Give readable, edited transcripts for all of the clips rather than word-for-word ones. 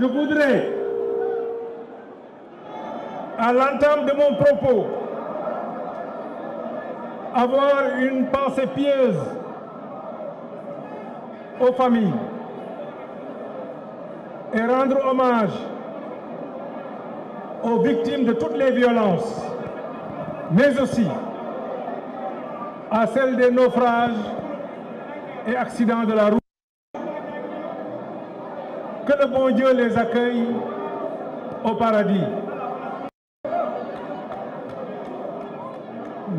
Je voudrais, à l'entame de mon propos, avoir une pensée pieuse aux familles et rendre hommage aux victimes de toutes les violences, mais aussi à celles des naufrages et accidents de la route. Que le bon Dieu les accueille au paradis.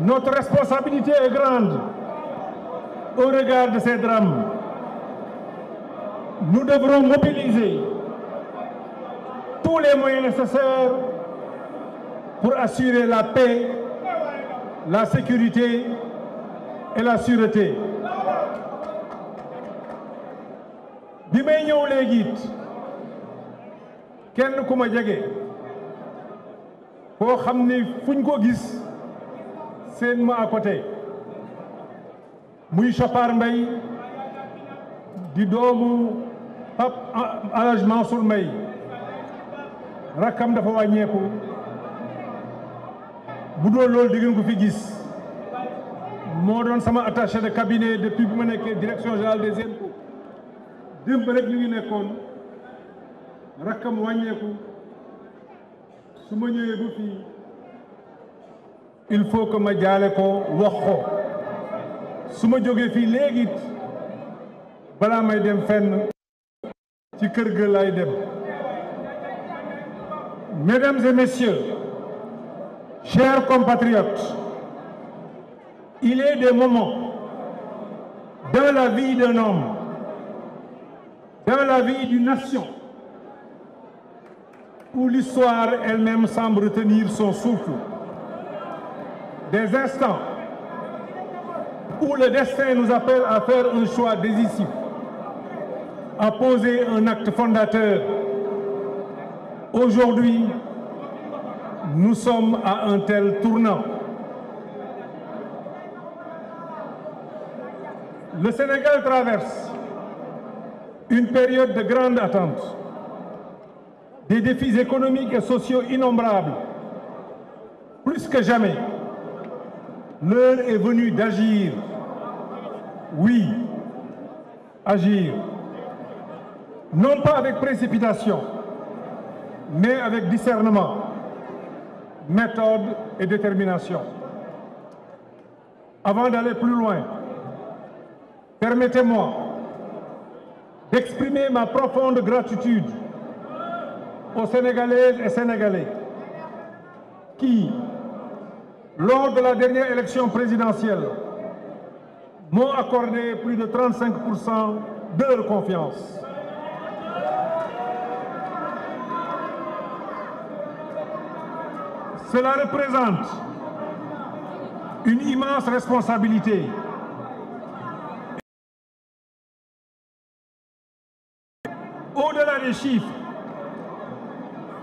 Notre responsabilité est grande au regard de ces drames. Nous devrons mobiliser tous les moyens nécessaires pour assurer la paix, la sécurité et la sûreté. bi may ñëw léegi it kenn ku ma jege koo xam ni fuñ ko gis seen ma à côté muy Chapar Mbaye di doomu Pape Alhaji Mansour Mbaye rakkam dafa wàññeeku bu doon loolu di ngeen ko fi gis moo doon sama attaché de cabinet depuis bi ma nekkee direction générale des impôts démb rek ñu ngi nekkoon rakkam wàññeeku su ma ñëwee bu fii il faut que ma jaale ko wax ko su ma jógee fii léegi balaa may dem fenn ci kër ga lay dem. Mesdames et messieurs, chers compatriotes, il est des moments dans la vie d'un homme, dans la vie d'une nation, où l'histoire elle-même semble retenir son souffle. Des instants où le destin nous appelle à faire un choix décisif, à poser un acte fondateur. Aujourd'hui, nous sommes à un tel tournant. Le Sénégal traverse une période de grande attente, des défis économiques et sociaux innombrables. Plus que jamais, l'heure est venue d'agir. Oui, agir. Non pas avec précipitation, mais avec discernement, méthode et détermination. Avant d'aller plus loin, permettez-moi d'exprimer ma profonde gratitude aux Sénégalaises et Sénégalais qui, lors de la dernière élection présidentielle, m'ont accordé plus de 35% de leur confiance. Cela représente une immense responsabilité. Au-delà des chiffres,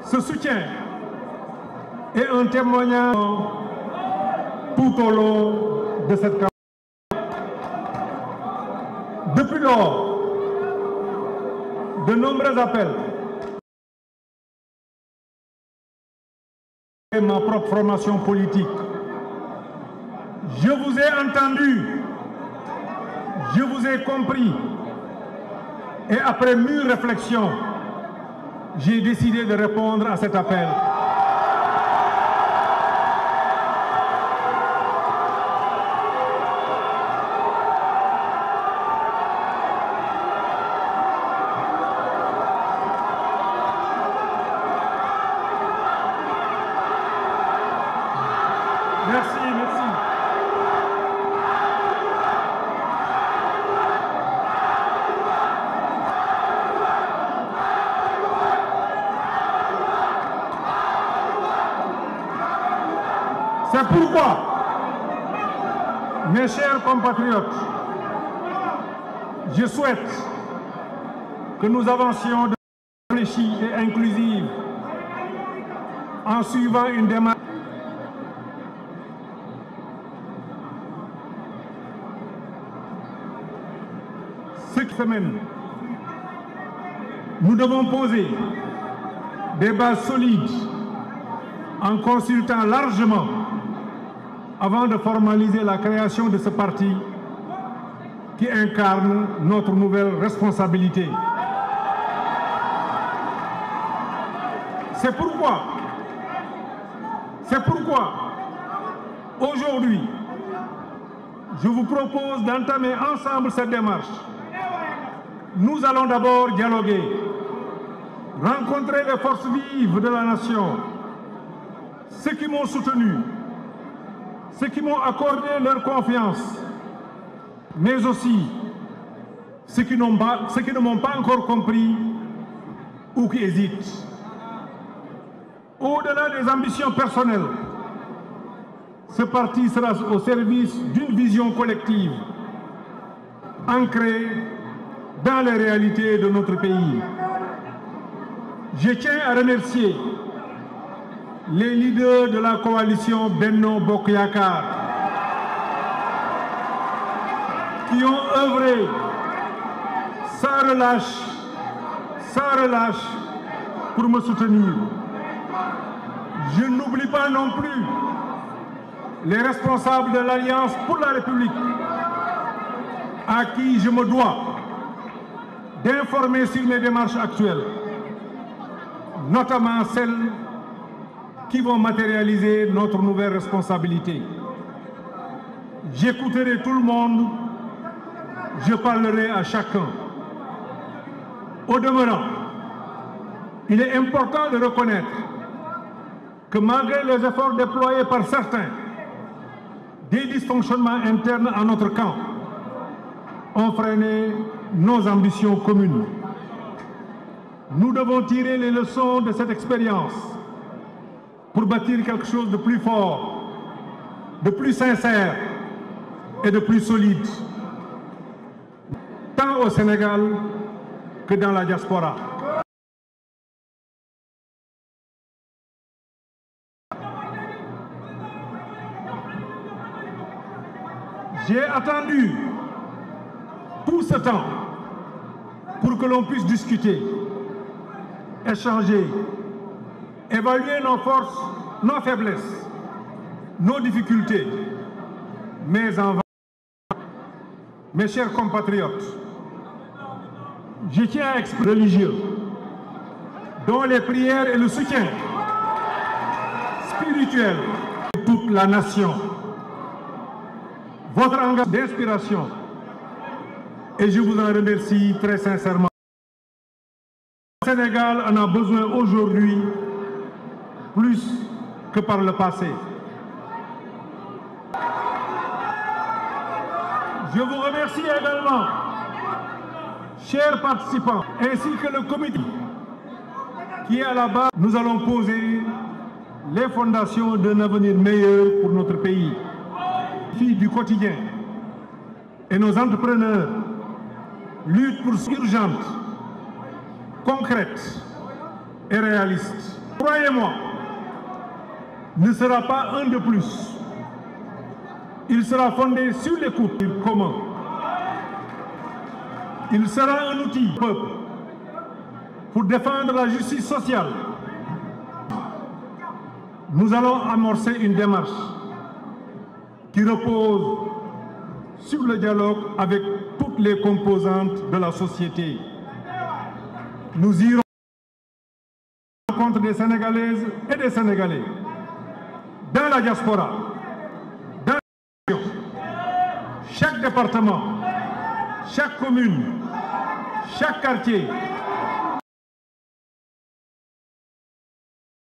ce soutien est un témoignage tout au long de cette campagne. Depuis lors, de nombreux appels et ma propre formation politique. Je vous ai entendu, je vous ai compris, et après mûre réflexion, j'ai décidé de répondre à cet appel. Merci, merci. C'est pourquoi, mes chers compatriotes, je souhaite que nous avancions de manière réfléchie et inclusive en suivant une démarche. Cette semaine, nous devons poser des bases solides en consultant largement avant de formaliser la création de ce parti qui incarne notre nouvelle responsabilité. C'est pourquoi, aujourd'hui, je vous propose d'entamer ensemble cette démarche. Nous allons d'abord dialoguer, rencontrer les forces vives de la nation, ceux qui m'ont soutenu, ceux qui m'ont accordé leur confiance, mais aussi ceux qui ne m'ont pas encore compris ou qui hésitent. Au-delà des ambitions personnelles, ce parti sera au service d'une vision collective, ancrée dans les réalités de notre pays. Je tiens à remercier les leaders de la coalition Benno Bokk Yakaar qui ont œuvré sans relâche pour me soutenir. Je n'oublie pas non plus les responsables de l'Alliance pour la République à qui je me dois d'informer sur mes démarches actuelles, notamment celles qui vont matérialiser notre nouvelle responsabilité. J'écouterai tout le monde, je parlerai à chacun. Au demeurant, il est important de reconnaître que malgré les efforts déployés par certains, des dysfonctionnements internes à notre camp ont freiné nos ambitions communes. Nous devons tirer les leçons de cette expérience pour bâtir quelque chose de plus fort, de plus sincère et de plus solide, tant au Sénégal que dans la diaspora. J'ai attendu tout ce temps pour que l'on puisse discuter, échanger, évaluer nos forces, nos faiblesses, nos difficultés. Mais en vain, mes chers compatriotes, je tiens à exprimer religieux, dont les prières et le soutien spirituel de toute la nation. Votre engagement d'inspiration, et je vous en remercie très sincèrement. Le Sénégal en a besoin aujourd'hui plus que par le passé. Je vous remercie également, chers participants, ainsi que le comité qui est à la base. Nous allons poser les fondations d'un avenir meilleur pour notre pays. Filles du quotidien et nos entrepreneurs luttent pour urgente, concrète et réaliste. Croyez-moi, ne sera pas un de plus. Il sera fondé sur l'écoute commun. Il sera un outil du peuple pour défendre la justice sociale. Nous allons amorcer une démarche qui repose sur le dialogue avec toutes les composantes de la société. Nous irons à la rencontre des Sénégalaises et des Sénégalais, dans la diaspora, dans la région, chaque département, chaque commune, chaque quartier.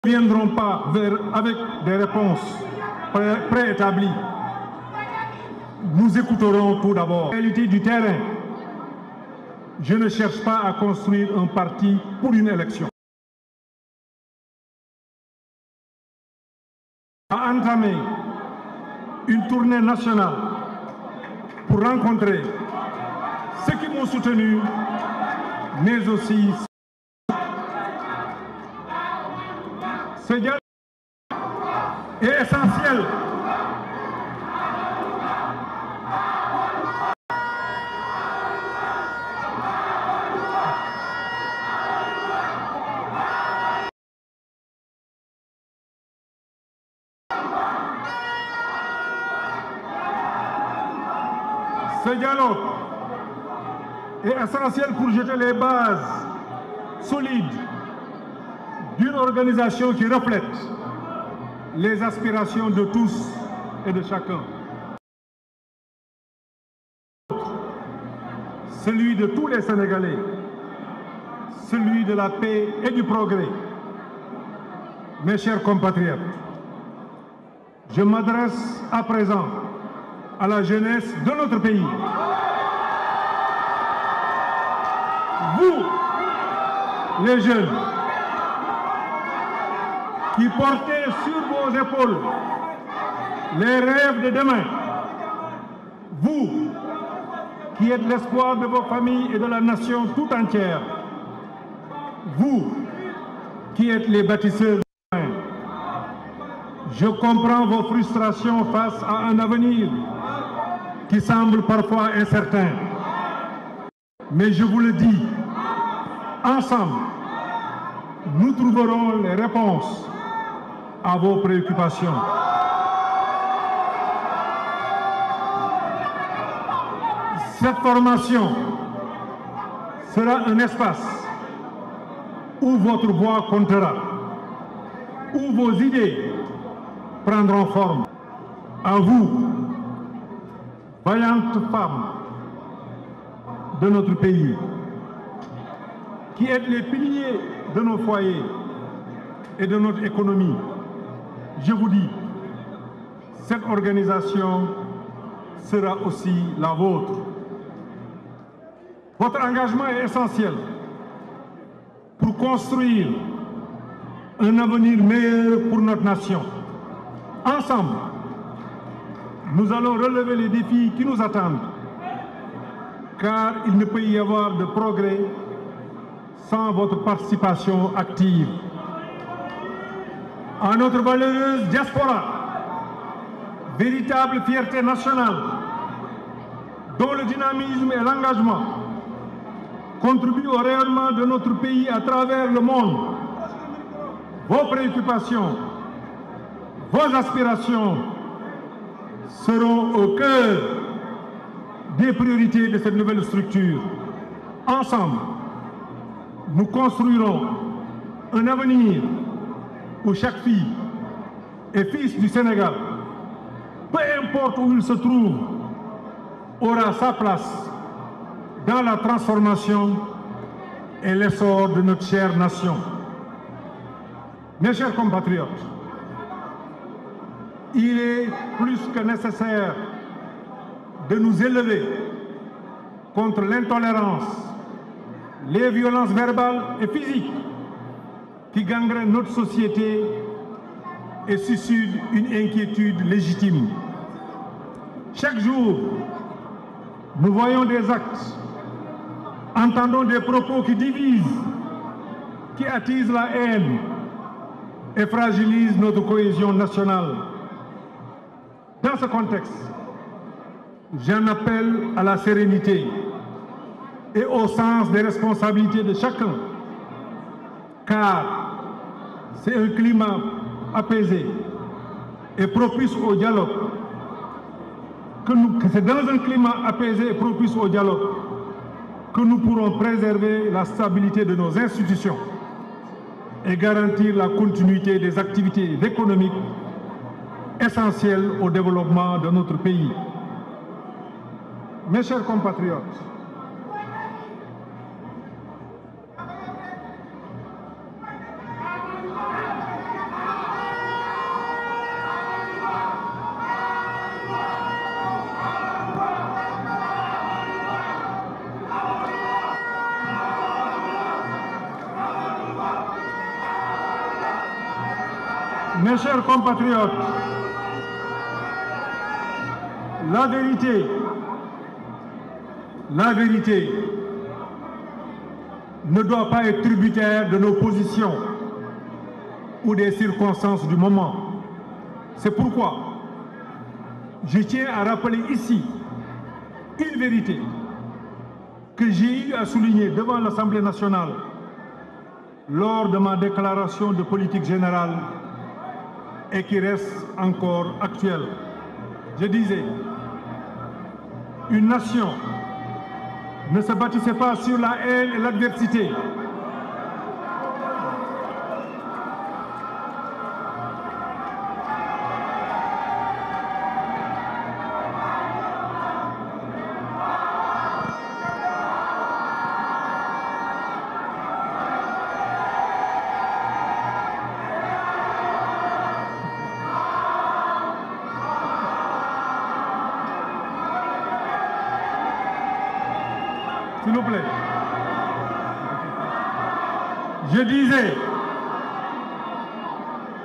Nous ne viendrons pas avec des réponses préétablies. Nous écouterons tout d'abord. La réalité du terrain. Je ne cherche pas à construire un parti pour une élection. À entamer une tournée nationale pour rencontrer ceux qui m'ont soutenu, mais aussi ce dialogue est essentiel. Ce dialogue est essentiel pour jeter les bases solides d'une organisation qui reflète les aspirations de tous et de chacun. Celui de tous les Sénégalais, celui de la paix et du progrès. Mes chers compatriotes, je m'adresse à présent à la jeunesse de notre pays. Vous, les jeunes, qui portez sur vos épaules les rêves de demain, vous, qui êtes l'espoir de vos familles et de la nation tout entière, vous, qui êtes les bâtisseurs de demain, je comprends vos frustrations face à un avenir qui semble parfois incertain. Mais je vous le dis, ensemble, nous trouverons les réponses à vos préoccupations. Cette formation sera un espace où votre voix comptera, où vos idées prendront forme. À vous, vaillantes femmes de notre pays, qui êtes les piliers de nos foyers et de notre économie, je vous dis, cette organisation sera aussi la vôtre. Votre engagement est essentiel pour construire un avenir meilleur pour notre nation. Ensemble, nous allons relever les défis qui nous attendent, car il ne peut y avoir de progrès sans votre participation active. À notre valeureuse diaspora, véritable fierté nationale, dont le dynamisme et l'engagement contribuent au rayonnement de notre pays à travers le monde, vos préoccupations, vos aspirations seront au cœur des priorités de cette nouvelle structure. Ensemble, nous construirons un avenir où chaque fille et fils du Sénégal, peu importe où il se trouve, aura sa place dans la transformation et l'essor de notre chère nation. Mes chers compatriotes, il est plus que nécessaire de nous élever contre l'intolérance, les violences verbales et physiques qui gangrènent notre société et suscitent une inquiétude légitime. Chaque jour, nous voyons des actes, entendons des propos qui divisent, qui attisent la haine et fragilisent notre cohésion nationale. Dans ce contexte, j'en appelle à la sérénité et au sens des responsabilités de chacun, car c'est un climat apaisé et propice au dialogue. C'est dans un climat apaisé et propice au dialogue que nous pourrons préserver la stabilité de nos institutions et garantir la continuité des activités économiques essentielles au développement de notre pays. Mes chers compatriotes, la vérité ne doit pas être tributaire de nos positions ou des circonstances du moment. C'est pourquoi je tiens à rappeler ici une vérité que j'ai eu à souligner devant l'Assemblée nationale lors de ma déclaration de politique générale et qui reste encore actuelle. Je disais, Une nation ne se bâtissait pas sur la haine et l'adversité. S'il vous plaît. Je disais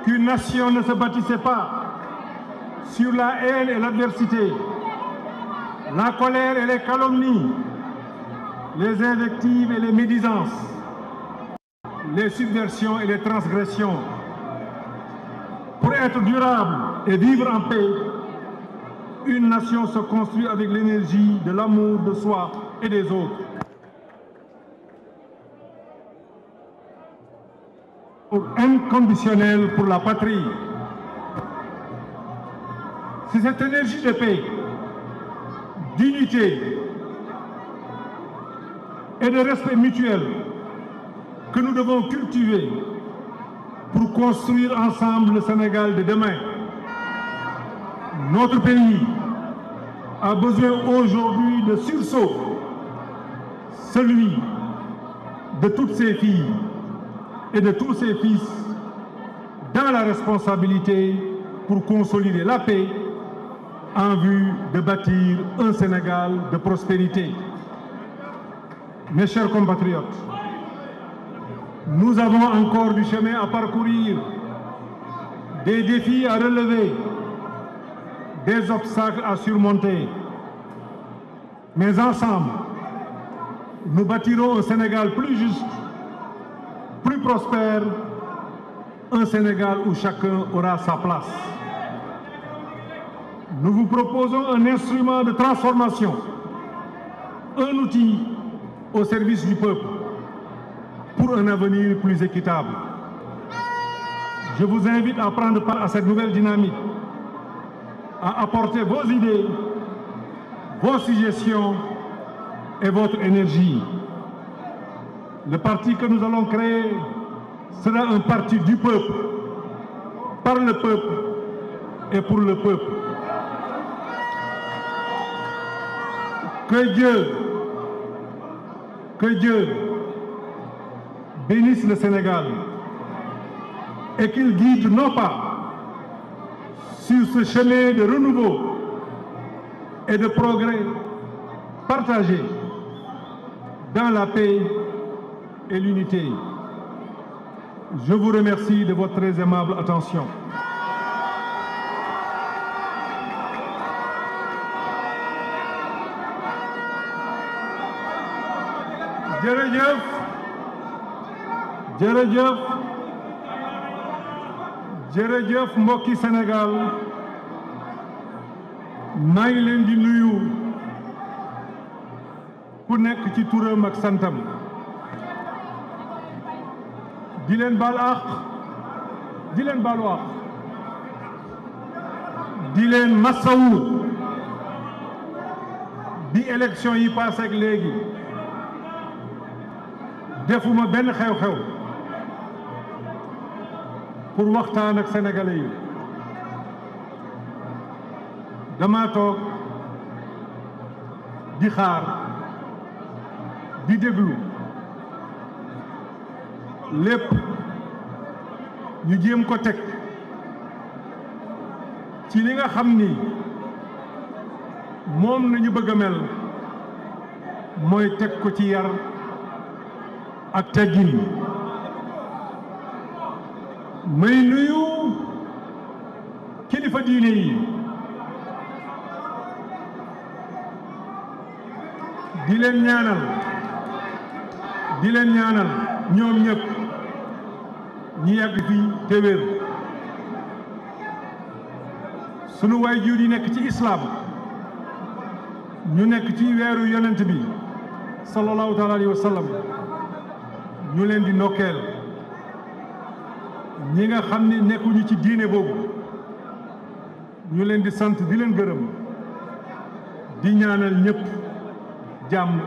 qu'une nation ne se bâtissait pas sur la haine et l'adversité, la colère et les calomnies, les invectives et les médisances, les subversions et les transgressions. Pour être durable et vivre en paix, une nation se construit avec l'énergie de l'amour de soi et des autres. Inconditionnel pour la patrie. C'est cette énergie de paix, d'unité et de respect mutuel que nous devons cultiver pour construire ensemble le Sénégal de demain. Notre pays a besoin aujourd'hui de sursaut, celui de toutes ses filles et de tous ses fils dans la responsabilité pour consolider la paix en vue de bâtir un Sénégal de prospérité. Mes chers compatriotes, nous avons encore du chemin à parcourir, des défis à relever, des obstacles à surmonter. Mais ensemble, nous bâtirons un Sénégal plus juste, plus prospère, un Sénégal où chacun aura sa place. Nous vous proposons un instrument de transformation, un outil au service du peuple pour un avenir plus équitable. Je vous invite à prendre part à cette nouvelle dynamique, à apporter vos idées, vos suggestions et votre énergie. Le parti que nous allons créer sera un parti du peuple, par le peuple et pour le peuple. Que Dieu bénisse le Sénégal et qu'il guide nos pas sur ce chemin de renouveau et de progrès partagé dans la paix et l'unité. Je vous remercie de votre très aimable attention. jërëjëf mbokki Sénégal maa ngi leen di nuyu ku nekk ci turam ak santam di leen baal àq di leen baalu àq di leen masawu bi élection yi passé ak léegi defuma benn xew-xew pour waxtaan ak sénégalais yi dama toog di xaar di déglu lépp ñu jéem ko teg ci li nga xam ni moom nañu bëgg a mel mooy teg ko ci yar ak teggin may nuyu kilifa diine yi di leen ñaanal ñoom ñëpp ñi yàgg fii te wér sunu waajur yi nekk ci islam ñu nekk ci weeru yonent bi sallallahu taala alayhi wa sallam ñu leen di ndokkeel ñi nga xam ni nekkuñu ci diine boobu ñu leen di sant di leen gërëm di ñaanal ñëpp jàmm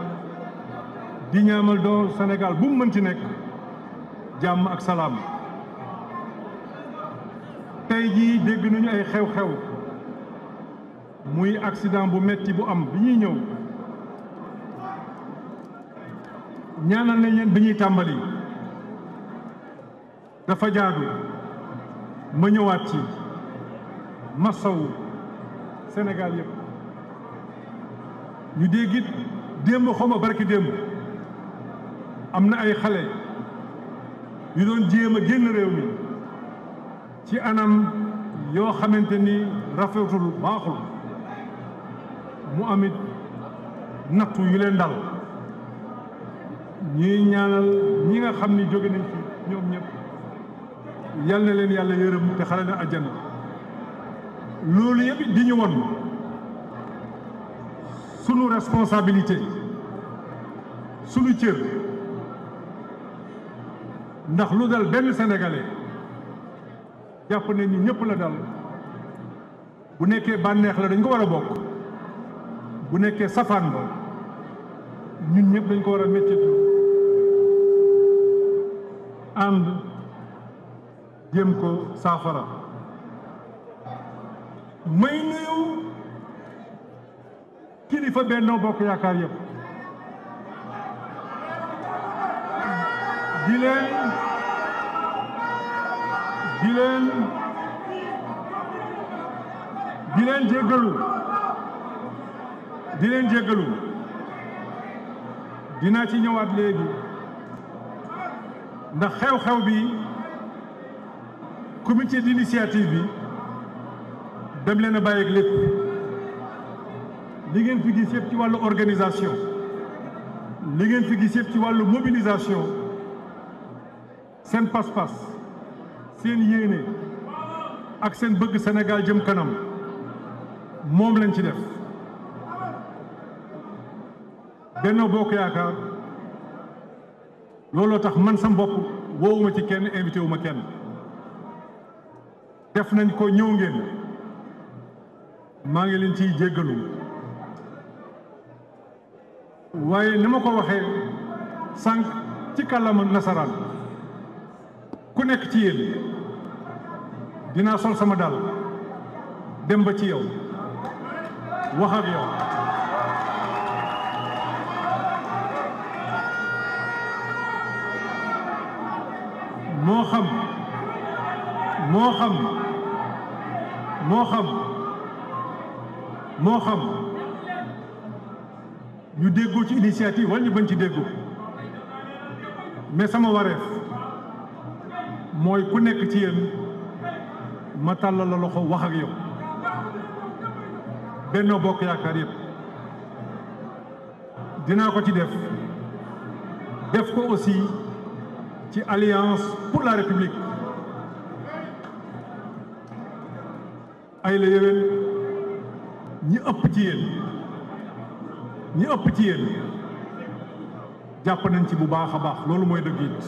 di ñaamal doo Sénégal bu mu mënti nekk jàmm ak salaam tey jii dégg nañu ay xew-xew muy accident bu metti bu am bi ñuy ñëw ñaanal nañ leen bi ñuy tàmbali dafa jaadu ma ñëwaat ci masawu Sénégal yëpp ñu dégg it démb xaw ma barki démb am na ay xale yu doon jéem a génn réew mi ci anam yoo xamante ni rafetul baaxul mu amit nattu yu leen dal ñuy ñaanal ñi nga xam ni jóge nañ fi ñoom ñëpp yal na leen yàlla yërëm te xale na àjjana loolu yëpp di ñu won sunu responsabilité sunu cër ndax lu dal benn sénégalais jàpp nañ ni ñëpp la dal bu nekkee bànneex la dañ ko war a bokk bu nekkee safaan ba ñun ñëpp dañ ko war a méttitu ànd jéem ko saafara may nuyu kilifa Benno Bokk Yaakaar yëpp di leen jéggalu dinaa ci ñëwaat léegi ndax xew-xew bi comité d'initiative bi dem leen a bàyyi ak lépp li ngeen fi gis yëpp ci wàllu organisation li ngeen fi gis yëpp ci wàllu mobilisation seen pas-pas seen yéene ak seen bëgg Sénégal jëm kanam moom lañ ci def Benno Bokk Yaakaar looloo tax man sam bopp woowuma ci kenn invité wu ma kenn def nañ ko ñëw ngeen maa ngi leen ciy jéggalu waaye ni ma ko waxee sànq ci kàllaama nasaraan ku nekk ci yéen dinaa sol sama dàll dem ba ci yow wax ak yow moo xam ñu déggoo ci initiative wala ñu bañ ci déggoo mais sama wareef mooy ku nekk ci yéen ma tàllal la loxo wax ak yow Benno Bokk Yaakaar yëpp dinaa ko ci def ko aussi ci Alliance pour la République ay la yéwén ñi ëpp ci yéen jàpp nañ ci bu baax a baax loolu mooy dëgg it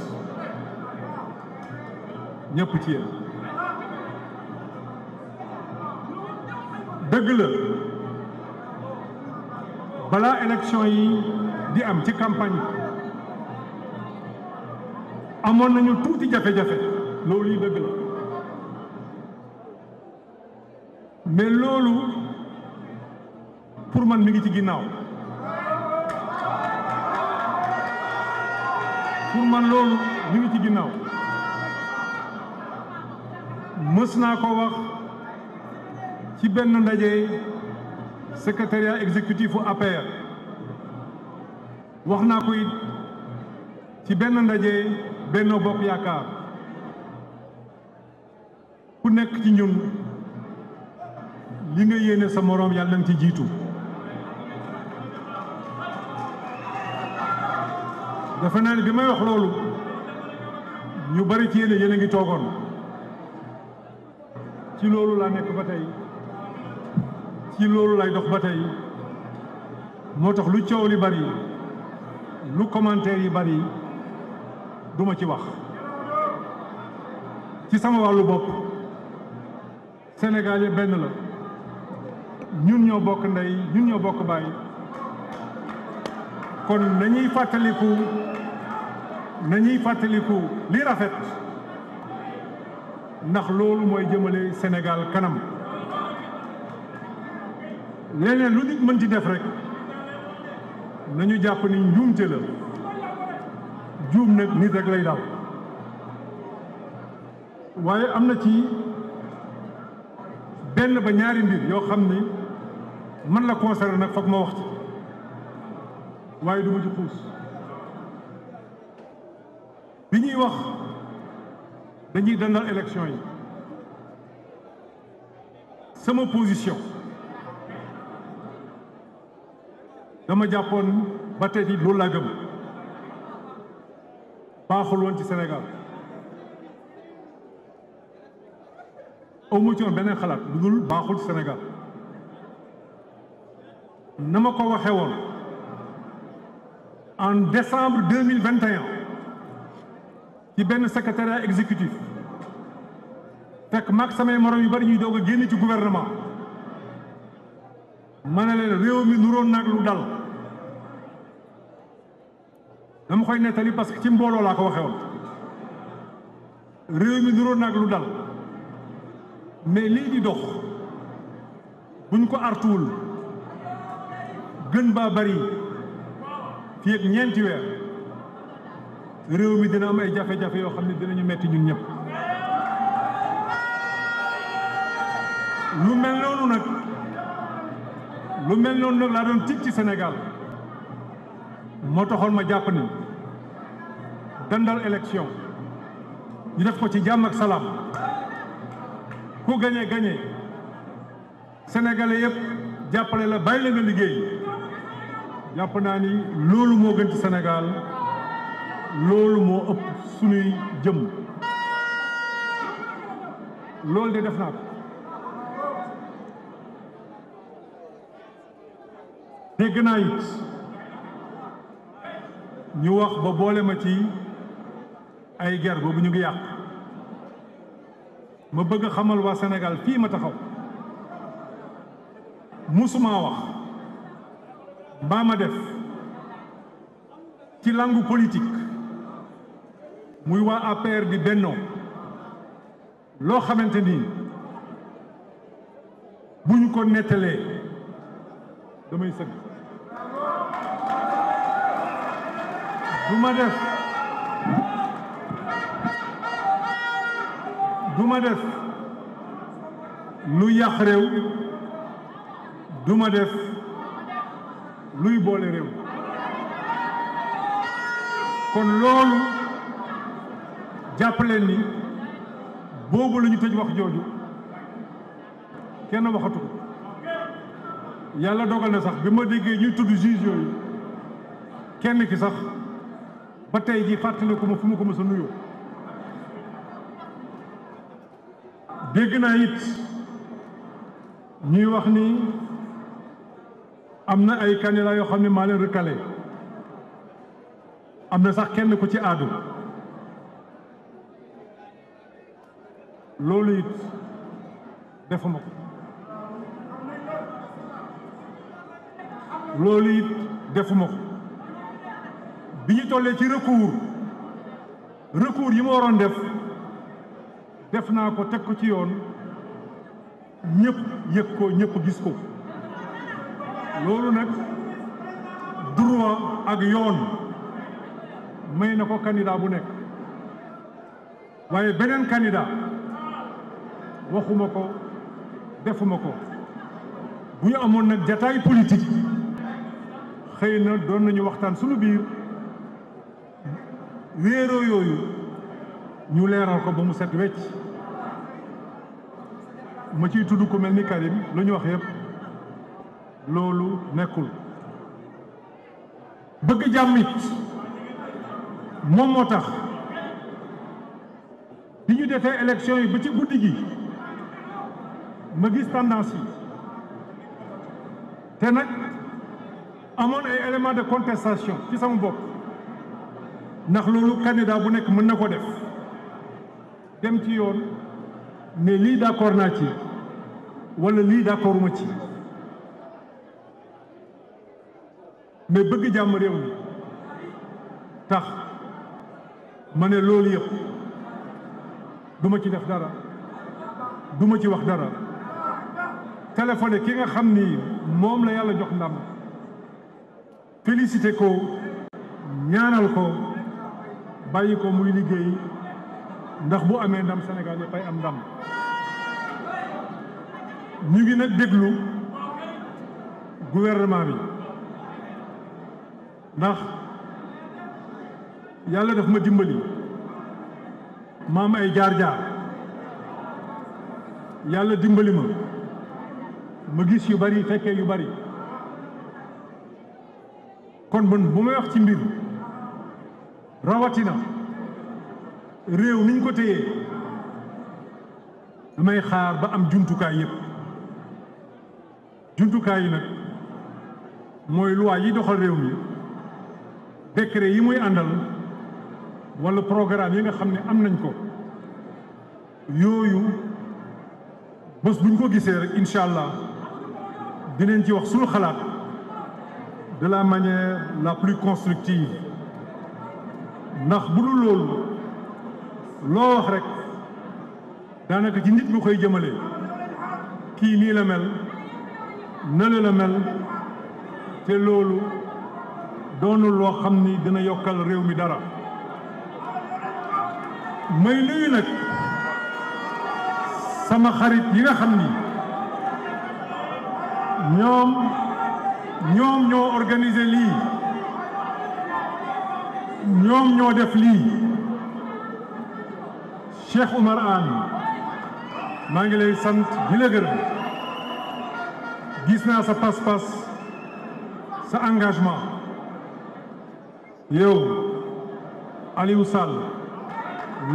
ñëpp ci yéen dëgg la balaa élection yi di am ci campagne amoon nañu tuuti jafe-jafe loolu yi dëgg la mais loolu pour man mi ngi ci ginnaaw mës naa ko wax ci benn ndaje secrétariat exécutif u APR wax naa ko it ci benn ndaje Benno Bokk Yaakaar ku nekk ci ñun li nga yéene sa moroom yàlla na ci jiitu dafa naa ne bi may wax loolu ñu bari ci yéen a ngi toogoon ci loolu laa nekk ba tey ci loolu lay dox ba tey moo tax lu coow li bari lu commentaire yi bari duma ci wax ci sama wàllu bopp Sénégal yi benn la ñun ñoo bokk ndey ñun ñoo bokk baay kon nañuy fàttaliku li rafet ndax loolu mooy jëmale Sénégal kanam leneen lu nit mën ci def rek nañu jàpp ni njuumte la juum nag nit rek lay dal waaye am na ci benn ba ñaari mbir yoo xam ni man la concerné nag foog ma wax ci waaye du ma ci xuus bi ñuy wax dañuy dandal élection yi sama position dama jàppoon ba tey loolu laa gëm baaxul woon ci Sénégal amu ci woon beneen xalaat lu dul baaxul ci Sénégal na ma ko waxee woon en décembre 2021 ci benn secrétariat exécutif fekk maag samay morom yu bari ñuy doog a génn ci gouvernement ma ne leen réew mi nuroon nag lu dal dama koy nettali parce que ci mbooloo laa ko waxee woon réew mi nuroon nag lu dal mais lii di dox buñ ko artuwul gën baa bari fii ak ñeenti weer réew mi dina am ay jafe-jafe yoo xam ne dinañu metti ñun ñëpp lu mel noonu nag laa doon tiit ci Sénégal moo taxoon ma jàpp ni dandal élection ñu def ko ci jàmm ak salaam ku gañe sénégalais yëpp jàppale la bàyyi la nga liggéey jàpp naa ni loolu moo gën ci Sénégal loolu moo ëpp suñuy jëm loolu de def naa ko dégg naa it ñu wax ba boole ma ci ay guerre boobu ñu ngi yàq ma bëgg a xamal waa Sénégal fii ma taxaw musuma wax mbaa ma def ci langue politique muy waa APR di bennoo loo xamante ni bu ñu ko nettalee damay sëgg du ma def lu yàq réew du ma def luy boole réew kon loolu jàpp leen ni boobu la ñu tëj wax jooju kenn waxatu ko yàlla dogal na sax bi ma déggee ñuy tudd juge yooyu kenn ki sax ba tey ji fàttaliku ma fu ma ko mës a nuyoo dégg naa it ñuy wax ni am na ay candidats yoo xam ne maa leen recalé am na sax kenn ku ci aadu loolu it defuma ko bi ñu tollee ci recours yi ma waroon def naa ko teg ko ci yoon ñëpp yëg ko ñëpp gis ko loolu nag droit ak yoon may na ko candidat bu nekk waaye beneen candidat waxuma ko defuma ko bu ñu amoon nag jataay politique xëy na doon nañu waxtaan sunu biir wéeroo yooyu ñu leeral ko ba mu set wecc ma ciy tudd ku mel ni Karim lu ñu wax yëpp loolu nekkul bëgg jàmm it moom moo tax bi ñu defee élection yi ba ci guddi gi ma gis tendance yi te nag amoon ay éléments de contestation ci sama bopp ndax loolu candidat bu nekk mën na ko def dem ci yoon ne lii d'accord naa ci wala lii d'accorduma ci mais bëgg jàmm réew mi tax ma ne loolu yëpp duma ci def dara duma ci wax dara téléphoné ki nga xam ni moom la yàlla jox ndam félicité ko ñaanal ko bàyyi ko muy liggéey ndax bu amee ndam Sénégal yëpp ay am ndam ñu ngi nag déglu gouvernement bi ndax yàlla daf ma dimbali ma am ay jaar-jaar yàlla dimbali ma gis yu bari fekkee yu bari kon man bu may wax ci mbir rawatina réew niñ ko téyee damay xaar ba am jumtukaay yëpp jumtukaay yi nag mooy loi yi doxal réew mi décret yi muy àndal wala programme yi nga xam ne am nañ ko yooyu bés buñ ko gisee rek incha allah dinañ ci wax suñu xalaat de la manière la plus constructive ndax bu dul loolu loo wax rek daanaka ci nit nga koy jëmale kii nii la mel nële la mel te loolu doonul loo xam ni dina yokkal réew mi dara may nuyu nag sama xarit yi nga xam ni ñoom ñoo organiser lii ñoom ñoo def lii Cheikh Oumar Anne maa ngi lay sant di la gërëm gis naa sa pas-pas sa engagement yow Aliou Sall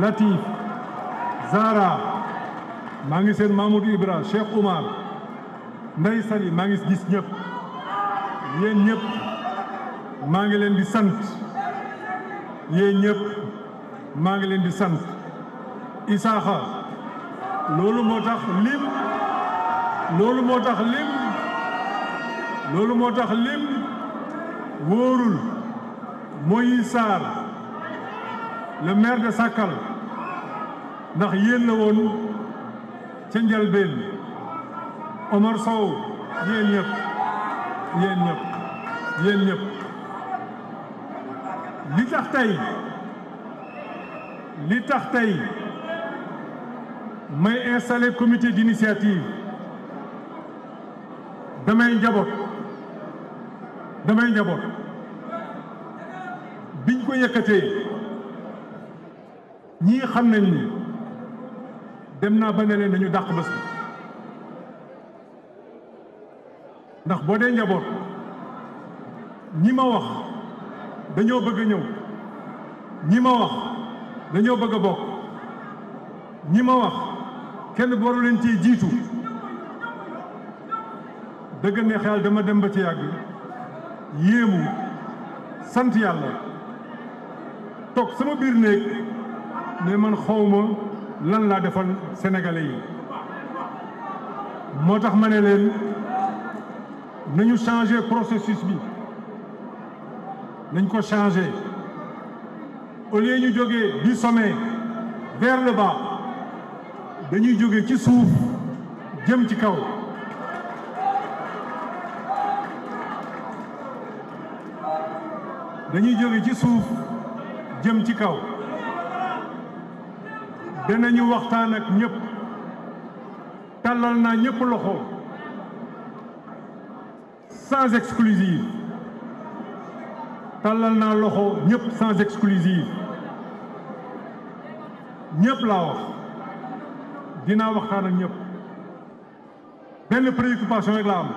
Latif Zara maa ngi seen Mamadou Ibra Cheikh Oumar Ndeye Sali maa ngi gis ñëpp yéen ñëpp maa ngi leen di sant yéen ñëpp maa ngi leen di sant Isaaxa loolu moo tax lim wóorul Moïse Sarr le maire de Sakal ndax yéen la woon ca njëlbéen Omar Sow yéen ñëpp li tax tey may installé comité d'initiative damay njaboot biñ ko yëkkatee ñii xam nañ ni dem naa ba ne leen dañu dàq bés bi ndax boo dee njaboot ñi ma wax dañoo bëgg a ñëw ñi ma wax dañoo bëgg a bokk ñi ma wax kenn waru leen ci jiitu dëgg ne xel dama dem ba ci yàgg yéemu sant yàlla toog sama biir néeg ne man xawma lan laa defal sénégalais yi moo tax ma ne leen nañu changer processus bi nañ ko changer au lieu ñu jógee du sommet vers le bas dañuy jógee ci suuf jëm ci kaw dañuy jóge ci suuf jëm ci kaw danañu waxtaan ak ñëpp tàllal naa ñëpp loxo sans exclusive tàllal naa loxo ñëpp sans exclusive ñëpp laa wax dinaa waxtaan ak ñëpp benn préoccupation rek laa am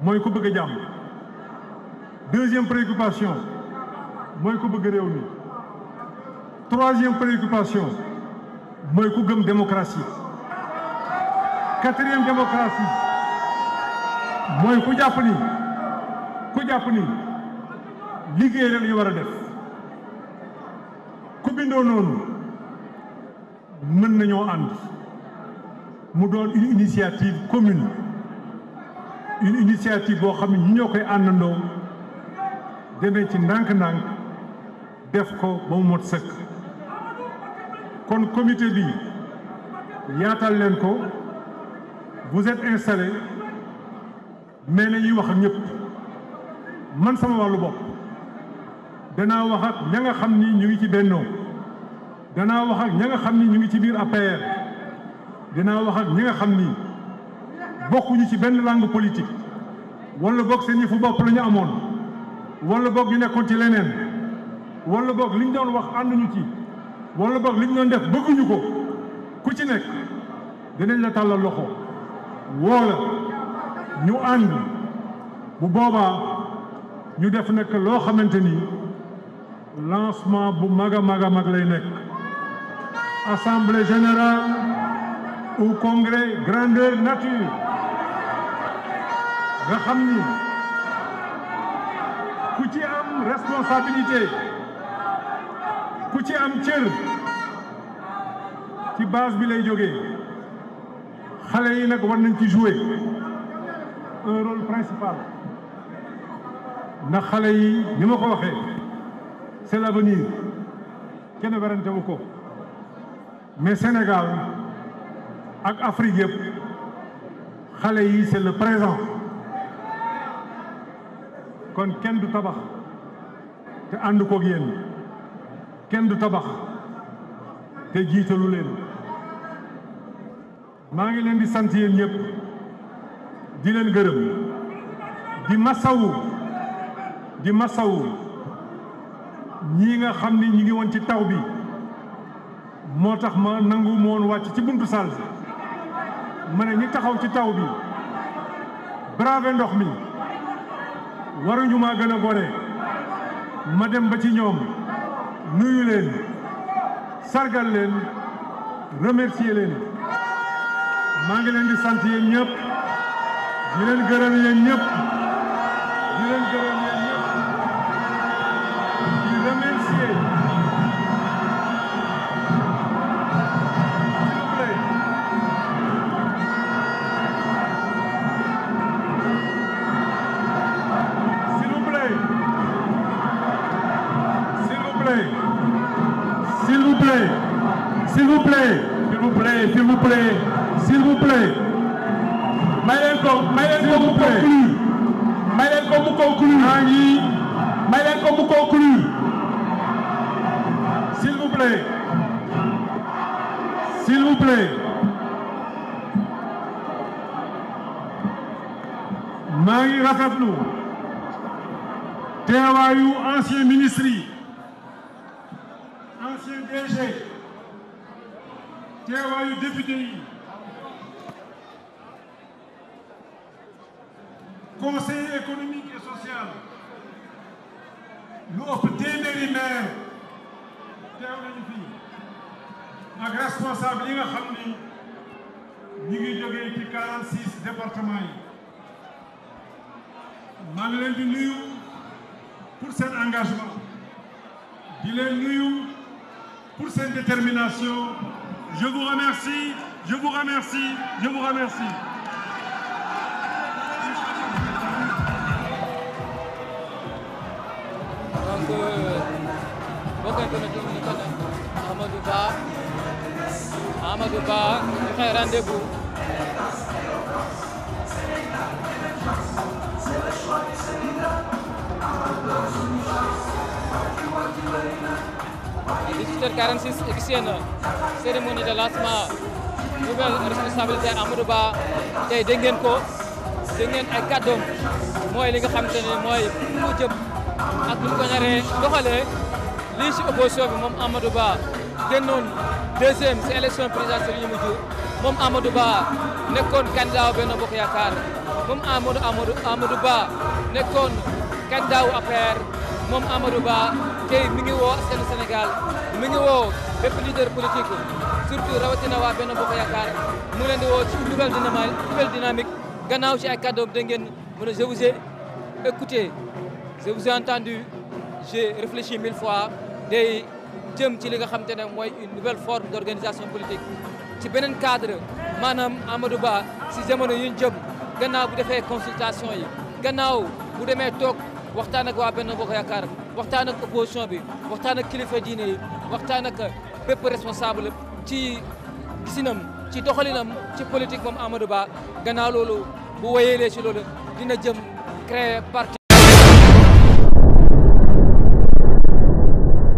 mooy ku bëgg a jàmm deuxième préoccupation mooy ku bëgg réew mi troisième préoccupation mooy ku gëm démocratie quatrième démocratie mooy ku jàpp ni liggéey rek la ñu war a def ku bindoo noonu mën nañoo ànd mu doon une initiative commune une initiative boo xam ne ñi ñoo koy àndandoo demee ci ndànk-ndànk def ko ba mu mot sëkk kon comité bi yaatal leen ko vous êtes installés mais nañuy wax ak ñëpp man sama wàllu bopp danaa wax ak ña nga xam ni ñu ngi ci Benno danaa wax ak ña nga xam ni ñu ngi ci biir APR dinaa wax ak ñi nga xam ni bokkuñu ci benn langue politique wala boog seen yëfu bopp la ñu amoon wala boog ñu nekkoon ci leneen wala boog liñ doon wax ànduñu ci wala boog liñ doon def bëgguñu ko ku ci nekk dinañ la tàllal loxo woola ñu ànd bu boobaa ñu def nekk loo xamante ni lancement bu mag a mag lay nekk assemblée générale ou congrès grandeur nature nga xam ni ku ci am responsabilité ku ci am cër ci base bi lay jógee xale yi nag war nañ ci jouer un rôle principal ndax xale yi ni ma ko waxee c'est l'avenir kenn werante wu ko mais Sénégal ak Afrique yëpp xale yi c'est le présent kon kenn du tabax te ànd koog yéen kenn du tabax te jiitalu leen maa ngi leen di sant yéen ñëpp di leen gërëm di masawu ñii nga xam ni ñi ngi woon ci taw bi moo tax ma nangu moon wàcc ci buntu salle ma ne ñi taxaw ci taw bi brave ndox mi waruñu maa gën a gore ma dem ba ci ñoom nuyu leen sargal leen remercier leen maa ngi leen di sant yéen ñëpp di leen gërëm yéen ñëpp di leen gërëm yéen ñëpp di remercier s'il vous plaît, s'il vous plaît, s'il vous plaît, s'il vous plaît, s'il vous plaît. May leen ko mu conclure. May leen ko mu conclure. May leen ko mu conclure. S'il vous plaît. S'il vous plaît. maa ngi rafetlu teewaayu ancien ministre yi. ancien DG teewaayu député yi conseiller économique et social lu ëpp téeméeri maire teew nañu fii ak responsable yi nga xam ni ñi ngi jógee ci 46 départements yi maa ngi leen di nuyu pour seen engagement di leen nuyu pour cette détermination. Je vous remercie, je vous remercie, je vous remercie. Donc, bokk nañu ko ñu kon Amadou Ba ñu xëy rendez-vous. Il est 18h46 et gis ngeen cérémonie de lancement nouvelle responsabilité Amadou Ba tey dégg ngeen ko dégg ngeen ay kàddoom mooy li nga xamante ne mooy fu mu jëm ak lu ko ñaree doxalee lii ci opposition bi moom Amadou Ba génnoon deuxième ci élection présidentielle yu mujj moom Amadou Ba nekkoon candidat Benno Bokk Yaakaar moom Amadou Ba nekkoon candidat wu APR moom Amadou Ba tey mi ngi woo askanu Sénégal mi ngi woo bépp leader politique surtout rawatina waa Benno Bokk Yaakaar mu ngi leen di woo ci nouvelle dynamique gannaaw ci ay kàddoom da ngeen mën a je vous ai écouté je vous ai entendu j'ai réfléchi 1000 fois day jëm ci li nga xamante ne mooy une nouvelle forme d'organisation politique ci beneen cadre maanaam Amadou Ba si jamono yu ñu jëm gannaaw bu defee consultation yi gannaaw bu demee toog waxtaan ak waa Benno Bokk Yaakaar waxtaan ak opposition bi waxtaan ak kilifa diine yi waxtaan ak bépp responsable ci gisinam ci doxalinam ci politique moom Amadou Ba gannaaw loolu bu wéyelee ci loolu dina jëm créer parti